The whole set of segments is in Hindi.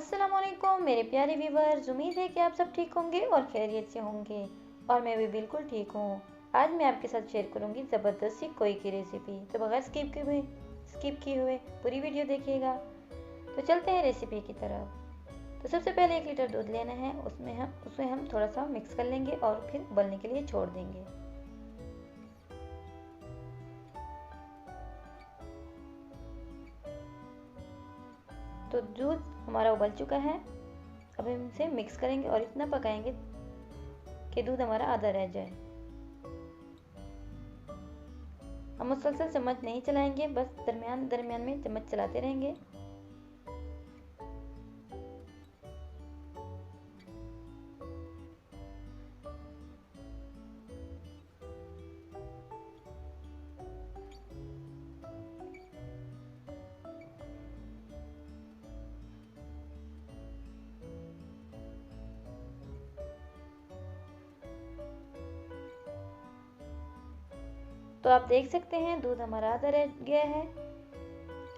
अस्सलाम वालेकुम मेरे प्यारे व्यूवर्स, उम्मीद है कि आप सब ठीक होंगे और खैरियत से होंगे। और मैं भी बिल्कुल ठीक हूँ। आज मैं आपके साथ शेयर करूँगी ज़बरदस्त सी कोई की रेसिपी, तो बगैर स्किप किए हुए पूरी वीडियो देखिएगा। तो चलते हैं रेसिपी की तरफ। तो सबसे पहले 1 लीटर दूध लेना है, उसमें हम थोड़ा सा मिक्स कर लेंगे और फिर उबलने के लिए छोड़ देंगे। तो दूध हमारा उबल चुका है। अब हम इसे मिक्स करेंगे और इतना पकाएंगे कि दूध हमारा आधा रह जाए। हम मुसलसल चम्मच नहीं चलाएंगे, बस दरमियान दरमियान में चम्मच चलाते रहेंगे। तो आप देख सकते हैं दूध हमारा आधा रह गया है।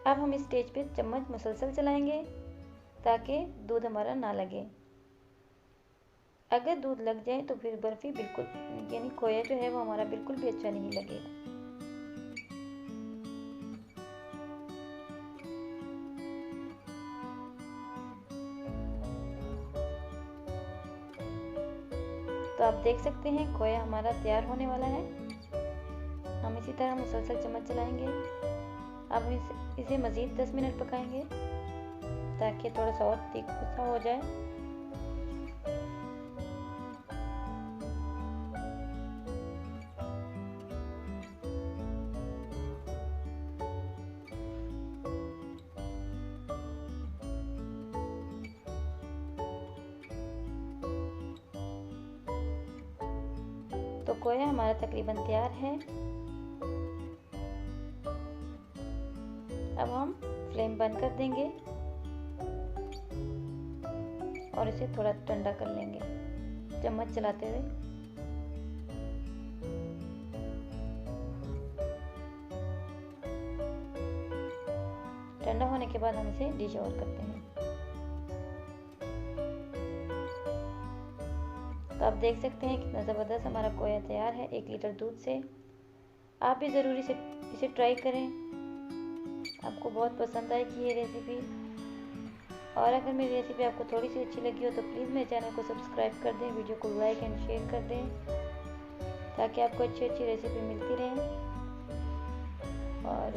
अब हम इस स्टेज पे चम्मच मुसलसल चलाएंगे ताकि दूध हमारा ना लगे। अगर दूध लग जाए तो फिर बर्फी बिल्कुल यानी खोया जो है वो हमारा बिल्कुल भी अच्छा नहीं लगेगा। तो आप देख सकते हैं खोया हमारा तैयार होने वाला है। हम इसी तरह मुसलसल चम्मच चलाएंगे। अब इसे मज़ीद 10 मिनट पकाएंगे ताकि थोड़ा सा और थिक सा हो जाए। तो खोया हमारा तकरीबन तैयार है। अब हम फ्लेम बंद कर देंगे और इसे थोड़ा ठंडा कर लेंगे चम्मच चलाते हुए। ठंडा होने के बाद हम इसे डिश आउट करते हैं। तो आप देख सकते हैं कितना ज़बरदस्त हमारा खोया तैयार है 1 लीटर दूध से। आप भी ज़रूरी से इसे ट्राई करें, आपको बहुत पसंद आएगी ये रेसिपी। और अगर मेरी रेसिपी आपको थोड़ी सी अच्छी लगी हो तो प्लीज़ मेरे चैनल को सब्सक्राइब कर दें, वीडियो को लाइक एंड शेयर कर दें ताकि आपको अच्छी अच्छी रेसिपी मिलती रहें। और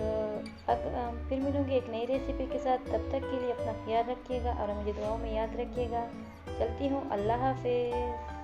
फिर मिलूँगी एक नई रेसिपी के साथ। तब तक के लिए अपना ख्याल रखिएगा और मुझे दुआओं में याद रखिएगा। चलती हूँ, अल्लाह हाफिज़।